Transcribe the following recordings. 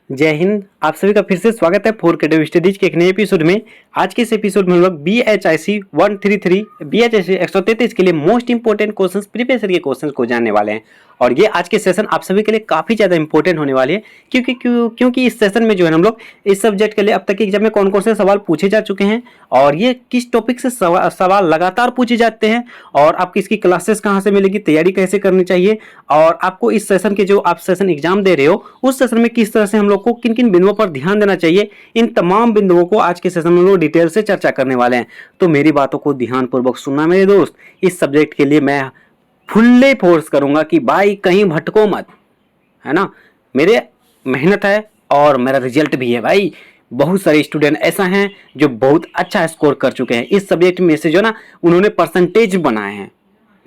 जय हिंद। आप सभी का फिर से स्वागत है फोर क्रिएटिव स्टडीज के एक नए एपिसोड में। आज के इस एपिसोड में हम लोग BHIC 133 BHIC 133 के लिए most important questions previous year के क्वेश्चंस को जानने वाले हैं। और ये आज के सेशन आप सभी के लिए काफी ज्यादा इंपॉर्टेंट होने वाली है, क्योंकि इस सेशन में जो है हम लोग इस सब्जेक्ट के लिए अब तक के एग्जाम में कौन कौन से सवाल पूछे जा चुके हैं और ये किस टॉपिक से सवाल लगातार पूछे जाते हैं और आपकी इसकी क्लासेस कहाँ से मिलेगी, तैयारी कैसे करनी चाहिए और आपको इस सेशन के जो आप सेशन एग्जाम दे रहे हो उस सेशन में किस तरह से हम लोग को किन किन बिंदुओं पर ध्यान देना चाहिए, इन तमाम बिंदुओं को आज के सेशन में लोग डिटेल से चर्चा करने वाले हैं। तो मेरी बातों को ध्यानपूर्वक सुनना मेरे दोस्त। इस सब्जेक्ट के लिए मैं फुल्ली फोर्स करूंगा कि भाई कहीं भटको मत, है ना। मेरे मेहनत है और मेरा रिजल्ट भी है भाई। बहुत सारे स्टूडेंट ऐसा हैं जो बहुत अच्छा स्कोर कर चुके हैं इस सब्जेक्ट में से, जो ना उन्होंने परसेंटेज बनाए हैं,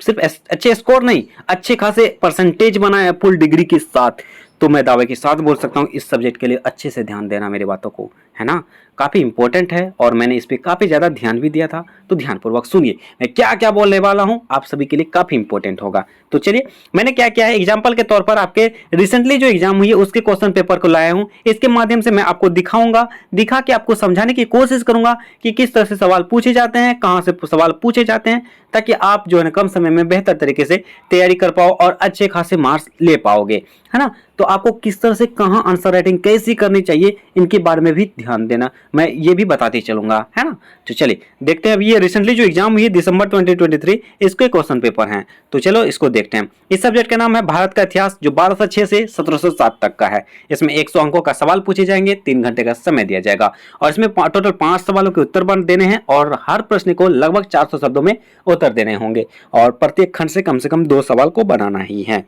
सिर्फ अच्छे स्कोर नहीं, अच्छे खासे परसेंटेज बनाए हैं फुल डिग्री के साथ। तो मैं दावे के साथ बोल सकता हूँ इस सब्जेक्ट के लिए अच्छे से ध्यान देना मेरी बातों को, है ना। काफ़ी इंपॉर्टेंट है और मैंने इस पर काफ़ी ज़्यादा ध्यान भी दिया था। तो ध्यानपूर्वक सुनिए मैं क्या क्या बोलने वाला हूँ, आप सभी के लिए काफ़ी इंपॉर्टेंट होगा। तो चलिए मैंने क्या किया है, एग्जाम्पल के तौर पर आपके रिसेंटली जो एग्जाम हुई है उसके क्वेश्चन पेपर को लाया हूँ। इसके माध्यम से मैं आपको दिखाऊंगा, दिखा के आपको समझाने की कोशिश करूंगा कि किस तरह से सवाल पूछे जाते हैं, कहाँ से सवाल पूछे जाते हैं, ताकि आप जो है ना कम समय में बेहतर तरीके से तैयारी कर पाओ और अच्छे खासे मार्क्स ले पाओगे, है ना। तो आपको किस तरह से कहाँ आंसर राइटिंग कैसी करनी चाहिए इनके बारे में भी ध्यान देना, मैं ये भी बताते चलूंगा, है ना। तो चलिए देखते हैं। अभी ये रिसेंटली जो एग्जाम हुई है दिसंबर 2023, इसके क्वेश्चन पेपर हैं। तो चलो इसको देखते हैं। इस सब्जेक्ट का नाम है भारत का इतिहास, जो 1206 से 1707 तक का है। इसमें 100 अंकों का सवाल पूछे जाएंगे, 3 घंटे का समय दिया जाएगा और इसमें टोटल 5 सवालों के उत्तर देने हैं और हर प्रश्न को लगभग 400 शब्दों में उत्तर देने होंगे और प्रत्येक खंड से कम 2 सवाल को बनाना ही है।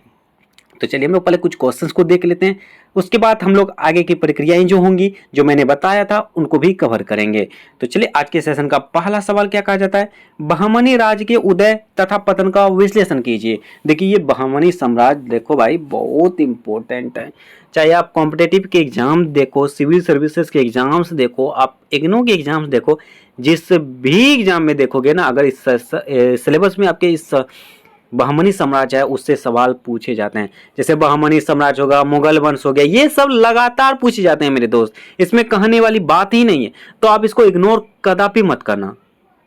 तो चलिए हम लोग पहले कुछ क्वेश्चंस को देख लेते हैं, उसके बाद हम लोग आगे की प्रक्रियाएं जो होंगी जो मैंने बताया था उनको भी कवर करेंगे। तो चलिए आज के सेशन का पहला सवाल क्या कहा जाता है, बहमनी राज्य के उदय तथा पतन का विश्लेषण कीजिए। देखिए ये बहमनी साम्राज्य देखो भाई बहुत इंपॉर्टेंट है। चाहे आप कॉम्पिटेटिव के एग्जाम देखो, सिविल सर्विसेज के एग्जाम्स देखो, आप इग्नू के एग्जाम्स देखो, जिस भी एग्जाम में देखोगे ना, अगर इस सिलेबस में आपके इस बहमनी साम्राज्य है उससे सवाल पूछे जाते हैं। जैसे बहमनी साम्राज्य होगा, मुगल वंश हो गया, ये सब लगातार पूछे जाते हैं मेरे दोस्त, इसमें कहने वाली बात ही नहीं है। तो आप इसको इग्नोर कदापि मत करना।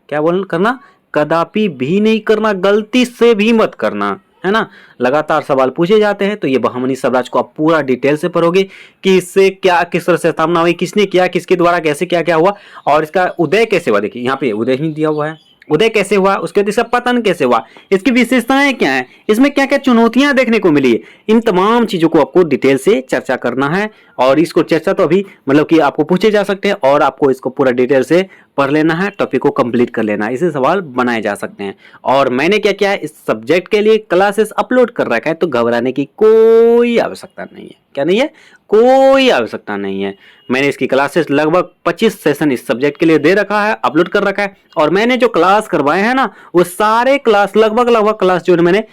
क्या करना, कदापि भी नहीं करना, गलती से भी मत करना, है ना। लगातार सवाल पूछे जाते हैं। तो ये बहमनी साम्राज्य को आप पूरा डिटेल से पढ़ोगे कि इससे क्या किस तरह से स्थापना हुई, किसने किया, किसके द्वारा कैसे क्या क्या हुआ और इसका उदय कैसे हुआ। देखिए यहाँ पे उदय ही दिया हुआ है, उदय कैसे हुआ, उसके बाद इसका पतन कैसे हुआ, इसकी विशेषताएं क्या है, इसमें क्या क्या चुनौतियां देखने को मिली है, इन तमाम चीजों को आपको डिटेल से चर्चा करना है। और इसको चर्चा तो अभी मतलब कि आपको पूछे जा सकते हैं और आपको इसको पूरा डिटेल से पढ़ लेना है, टॉपिक को कंप्लीट कर लेना है, इसे सवाल बनाए जा सकते हैं। और मैंने क्या किया है, इस सब्जेक्ट के लिए क्लासेस अपलोड कर रखा है, तो घबराने की कोई आवश्यकता नहीं है। क्या नहीं है, कोई आवश्यकता नहीं है। मैंने इसकी क्लासेस लगभग 25 सेशन इस सब्जेक्ट के लिए दे रखा है, अपलोड कर रखा है। और मैंने जो क्लास करवाए हैं ना वो सारे क्लास लगभग क्लास जो मैंने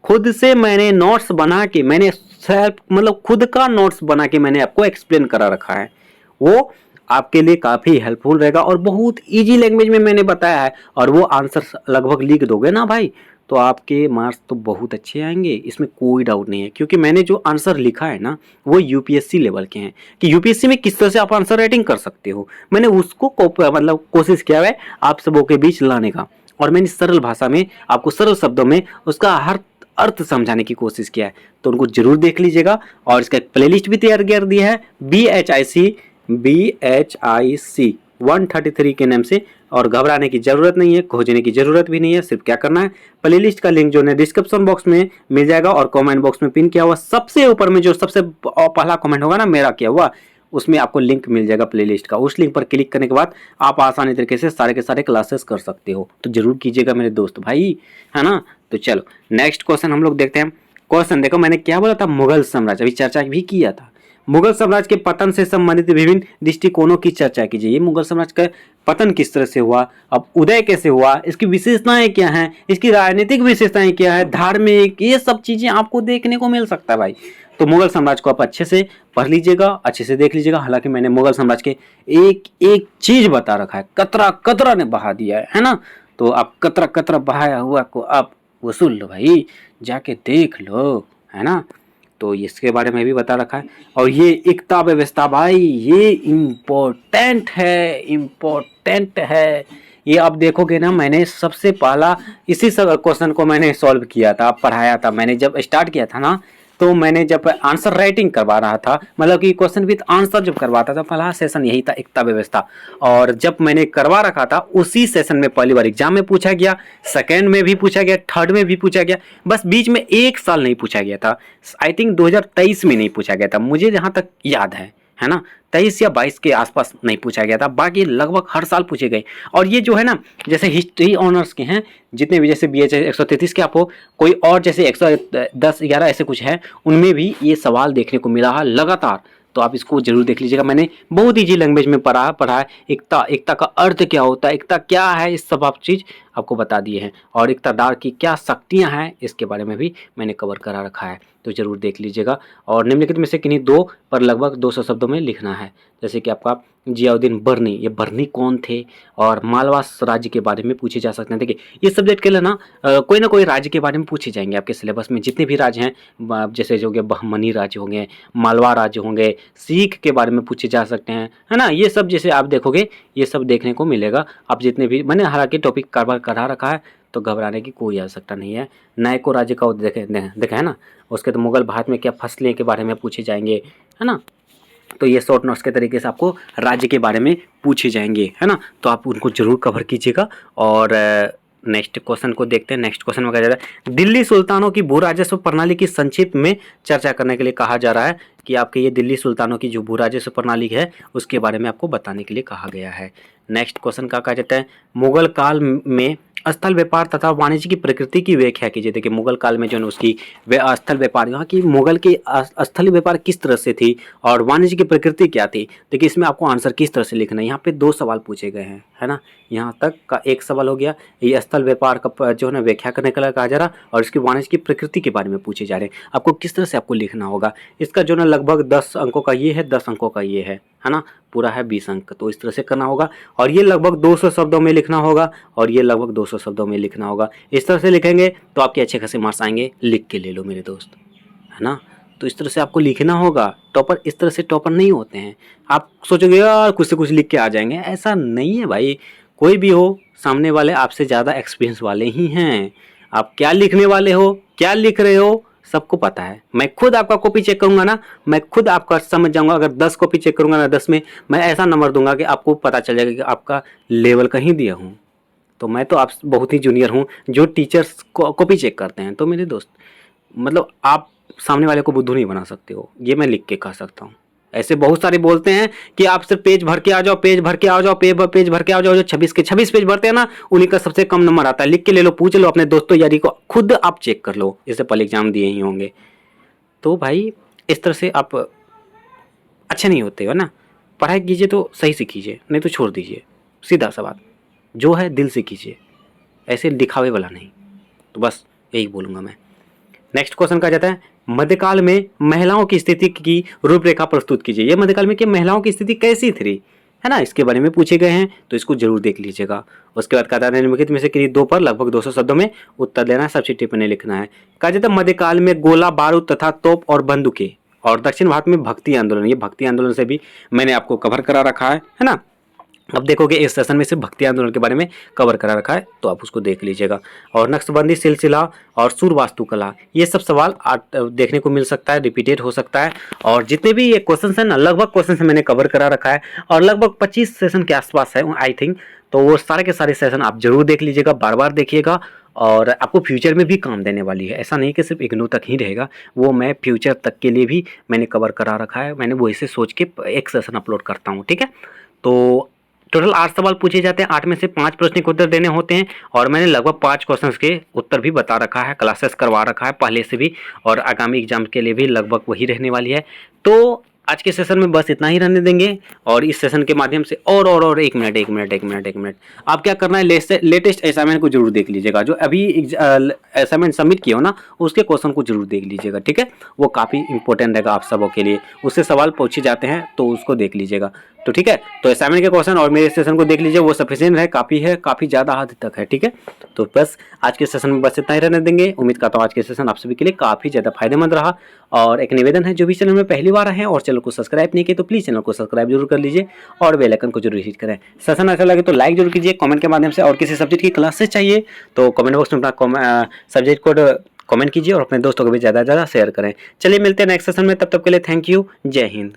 खुद से मैंने नोट्स बना के, मैंने सेल्फ मतलब खुद का नोट्स बना के मैंने आपको एक्सप्लेन करा रखा है। वो आपके लिए काफ़ी हेल्पफुल रहेगा और बहुत इजी लैंग्वेज में मैंने बताया है। और वो आंसर लगभग लिख दोगे ना भाई तो आपके मार्क्स तो बहुत अच्छे आएंगे, इसमें कोई डाउट नहीं है। क्योंकि मैंने जो आंसर लिखा है ना वो यूपीएससी लेवल के हैं कि यूपीएससी में किस तरह से आप आंसर राइटिंग कर सकते हो। मैंने उसको मतलब कोशिश किया है आप सबों के बीच लाने का, और मैंने सरल भाषा में आपको सरल शब्दों में उसका हर अर्थ समझाने की कोशिश किया है। तो उनको जरूर देख लीजिएगा। और इसका एक प्लेलिस्ट भी तैयार कर दिया है BHIC 133 के नाम से। और घबराने की जरूरत नहीं है, खोजने की जरूरत भी नहीं है। सिर्फ क्या करना है, प्लेलिस्ट का लिंक जो है डिस्क्रिप्शन बॉक्स में मिल जाएगा और कमेंट बॉक्स में पिन किया हुआ सबसे ऊपर में जो सबसे पहला कमेंट होगा ना मेरा किया हुआ, उसमें आपको लिंक मिल जाएगा प्लेलिस्ट का। उस लिंक पर क्लिक करने के बाद आप आसानी तरीके से सारे के सारे क्लासेस कर सकते हो। तो जरूर कीजिएगा मेरे दोस्त भाई, है ना। तो चलो नेक्स्ट क्वेश्चन हम लोग देखते हैं। क्वेश्चन देखो, मैंने क्या बोला था, मुगल साम्राज्य, अभी चर्चा भी किया था। मुगल साम्राज्य के पतन से संबंधित विभिन्न दृष्टिकोणों की चर्चा कीजिए। ये मुगल साम्राज्य का पतन किस तरह से हुआ, अब उदय कैसे हुआ, इसकी विशेषताएं क्या हैं, इसकी राजनीतिक विशेषताएं क्या है, धार्मिक, ये सब चीजें आपको देखने को मिल सकता है भाई। तो मुगल साम्राज्य को आप अच्छे से पढ़ लीजिएगा, अच्छे से देख लीजिएगा। हालांकि मैंने मुगल साम्राज्य के एक एक चीज बता रखा है, कतरा कतरा ने बहा दिया है ना। तो आप कतरा कतरा बहाया हुआ को आप वसूल लो भाई, जाके देख लो, है ना। तो इसके बारे में भी बता रखा है। और ये एकता व्यवस्था भाई, ये इम्पोर्टेंट है, इम्पोर्टेंट है। ये आप देखोगे ना, मैंने सबसे पहला इसी सब क्वेश्चन को मैंने सॉल्व किया था, पढ़ाया था। मैंने जब स्टार्ट किया था ना, तो मैंने जब आंसर राइटिंग करवा रहा था, मतलब कि क्वेश्चन विद आंसर जब करवाता था, पहला सेशन यही था, एकता व्यवस्था। और जब मैंने करवा रखा था उसी सेशन में पहली बार एग्जाम में पूछा गया, सेकेंड में भी पूछा गया, थर्ड में भी पूछा गया। बस बीच में एक साल नहीं पूछा गया था, आई थिंक 2023 में नहीं पूछा गया था, मुझे जहाँ तक याद है ना, 23 या 22 के आसपास नहीं पूछा गया था। बाकी लगभग हर साल पूछे गए। और ये जो है ना, जैसे हिस्ट्री ऑनर्स के हैं जितने भी, जैसे BH 133 के आप हो, कोई और जैसे 110 11 ऐसे कुछ है, उनमें भी ये सवाल देखने को मिला है लगातार। तो आप इसको जरूर देख लीजिएगा। मैंने बहुत ईजी लैंग्वेज में पढ़ा है। एकता का अर्थ क्या होता है, एकता क्या है, इस सब आप चीज़ आपको बता दिए हैं। और एकतादार की क्या शक्तियाँ हैं, इसके बारे में भी मैंने कवर करा रखा है, तो ज़रूर देख लीजिएगा। और निम्नलिखित में से किन्हीं दो पर लगभग 200 शब्दों में लिखना है। जैसे कि आपका जियाउद्दीन बर्नी, ये बर्नी कौन थे, और मालवा राज्य के बारे में पूछे जा सकते हैं। देखिए, ये सब्जेक्ट के लिए ना कोई ना कोई राज्य के बारे में पूछे जाएंगे आपके सिलेबस में। जितने भी राज्य हैं, जैसे जो कि बहमनी राज्य होंगे, मालवा राज्य होंगे, सिख के बारे में पूछे जा सकते हैं, है ना। ये सब जैसे आप देखोगे, ये सब देखने को मिलेगा। आप जितने भी, मैंने हालांकि टॉपिक करा रखा है, तो घबराने की कोई आवश्यकता नहीं है। नायको राज्य का देखे है ना, उसके तो मुगल भारत में क्या फसलें के बारे में पूछे जाएंगे, है ना। तो ये शॉर्ट नोट्स के तरीके से आपको राज्य के बारे में पूछे जाएंगे, है ना। तो आप उनको जरूर कवर कीजिएगा। और नेक्स्ट क्वेश्चन को देखते हैं। नेक्स्ट क्वेश्चन में कहा जा रहा है, दिल्ली सुल्तानों की भू राजस्व प्रणाली की संक्षिप्त में चर्चा करने के लिए कहा जा रहा है कि आपके ये दिल्ली सुल्तानों की जो भू राजस्व प्रणाली है, उसके बारे में आपको बताने के लिए कहा गया है। नेक्स्ट क्वेश्चन का कहा जाता है, मुगल काल में स्थल व्यापार तथा वाणिज्य की प्रकृति की व्याख्या कीजिए। देखिए, मुगल काल में जो है उसकी स्थल व्यापार, यहाँ की मुगल की स्थलीय व्यापार किस तरह से थी और वाणिज्य की प्रकृति क्या थी। देखिए, इसमें आपको आंसर किस तरह से लिखना है। यहाँ पे 2 सवाल पूछे गए हैं, है ना। यहाँ तक का एक सवाल हो गया, ये स्थल व्यापार का जो है ना व्याख्या करने के लिए कहा जा रहा, और इसकी वाणिज्य की प्रकृति के बारे में पूछे जा रहे हैं। आपको किस तरह से आपको लिखना होगा। इसका जो ना लगभग 10 अंकों का ये है, 10 अंकों का ये है ना, पूरा है 20 अंक। तो इस तरह से करना होगा। और ये लगभग 200 शब्दों में लिखना होगा, और ये लगभग 200 शब्दों में लिखना होगा। इस तरह से लिखेंगे तो आपके अच्छे खासे मार्क्स आएंगे। लिख के ले लो मेरे दोस्त, है ना। तो इस तरह से आपको लिखना होगा। टॉपर इस तरह से टॉपर नहीं होते हैं। आप सोचोगे यार कुछ से कुछ लिख के आ जाएंगे, ऐसा नहीं है भाई। कोई भी हो, सामने वाले आपसे ज़्यादा एक्सपीरियंस वाले ही हैं। आप क्या लिखने वाले हो, क्या लिख रहे हो, सबको पता है। मैं खुद आपका कॉपी चेक करूंगा ना, मैं खुद आपका समझ जाऊंगा। अगर 10 कॉपी चेक करूंगा ना, 10 में मैं ऐसा नंबर दूंगा कि आपको पता चल जाएगा कि आपका लेवल कहीं दिया हूँ। तो मैं तो आप बहुत ही जूनियर हूँ जो टीचर्स कॉपी चेक करते हैं। तो मेरे दोस्त, मतलब आप सामने वाले को बुद्धू नहीं बना सकते हो, ये मैं लिख के कह सकता हूँ। ऐसे बहुत सारे बोलते हैं कि आप सिर्फ पेज भर के आ जाओ, पेज भर के आ जाओ, पेज भर के आ जाओ। जो 26 के 26 पेज भरते हैं ना, उन्हीं का सबसे कम नंबर आता है। लिख के ले लो, पूछ लो अपने दोस्तों यारी को, खुद आप चेक कर लो, इससे पहले एग्जाम दिए ही होंगे। तो भाई इस तरह से आप अच्छे नहीं होते हो ना। पढ़ाई कीजिए तो सही से कीजिए, नहीं तो छोड़ दीजिए। सीधा सा बात, जो है दिल से कीजिए, ऐसे दिखावे वाला नहीं। तो बस यही बोलूँगा मैं। नेक्स्ट क्वेश्चन कहा जाता है, मध्यकाल में महिलाओं की स्थिति की रूपरेखा प्रस्तुत कीजिए। ये मध्यकाल में कि महिलाओं की स्थिति कैसी थी, है ना, इसके बारे में पूछे गए हैं। तो इसको जरूर देख लीजिएगा। उसके बाद कहा जाता है, निम्नलिखित में से किन्हीं 2 पर लगभग 200 शब्दों में उत्तर देना है, सबसे टिप्पणी लिखना है। कहा जाता है, मध्यकाल में गोला बारूद तथा तोप और बंदूकें, और दक्षिण भारत में भक्ति आंदोलन। ये भक्ति आंदोलन से भी मैंने आपको कवर करा रखा है ना। अब देखोगे इस सेशन में सिर्फ भक्ति आंदोलन के बारे में कवर करा रखा है, तो आप उसको देख लीजिएगा। और नक्शबंदी सिलसिला और सूर वास्तुकला, ये सब सवाल देखने को मिल सकता है, रिपीटेड हो सकता है। और जितने भी ये क्वेश्चन हैं ना, लगभग क्वेश्चन मैंने कवर करा रखा है, और लगभग 25 सेशन के आसपास है आई थिंक। तो वो सारे के सारे सेशन आप जरूर देख लीजिएगा, बार बार देखिएगा। और आपको फ्यूचर में भी काम देने वाली है। ऐसा नहीं कि सिर्फ इग्नू तक ही रहेगा, वो मैं फ्यूचर तक के लिए भी मैंने कवर करा रखा है। मैंने वही से सोच के एक सेशन अपलोड करता हूँ, ठीक है। तो टोटल 8 सवाल पूछे जाते हैं, 8 में से 5 प्रश्न के उत्तर देने होते हैं। और मैंने लगभग 5 क्वेश्चंस के उत्तर भी बता रखा है, क्लासेस करवा रखा है पहले से भी, और आगामी एग्जाम के लिए भी लगभग वही रहने वाली है। तो आज के सेशन में बस इतना ही रहने देंगे। और इस सेशन के माध्यम से और 1 मिनट आप क्या करना है, लेटेस्ट असाइनमेंट को जरूर देख लीजिएगा। जो अभी असाइनमेंट सबमिट किया हो ना, उसके क्वेश्चन को जरूर देख लीजिएगा, ठीक है। वो काफ़ी इंपॉर्टेंट रहेगा आप सबों के लिए, उससे सवाल पूछे जाते हैं, तो उसको देख लीजिएगा। तो ठीक है, तो असाइनमेंट के क्वेश्चन और मेरे सेशन को देख लीजिए, वो सफिशिएंट है, काफ़ी ज़्यादा हद तक है। ठीक है, तो बस आज के सेशन में बस इतना ही रहने देंगे। उम्मीद करता हूँ आज के सेशन आप सभी के लिए काफ़ी ज़्यादा फायदेमंद रहा। और एक निवेदन है, जो भी चैनल में पहली बार आए हैं और चैनल को सब्सक्राइब नहीं किए तो प्लीज़ चैनल को सब्सक्राइब जरूर कर लीजिए और बेल आइकन को जरूर हिट करें। सेशन अच्छा लगे तो लाइक जरूर कीजिए कमेंट के माध्यम से, और किसी सब्जेक्ट की क्लासेस चाहिए तो कमेंट बॉक्स में अपना सब्जेक्ट कोड कमेंट कीजिए और अपने दोस्तों को भी ज़्यादा से ज़्यादा शेयर करें। चलिए मिलते हैं नेक्स्ट सेशन में, तब तक के लिए थैंक यू, जय हिंद।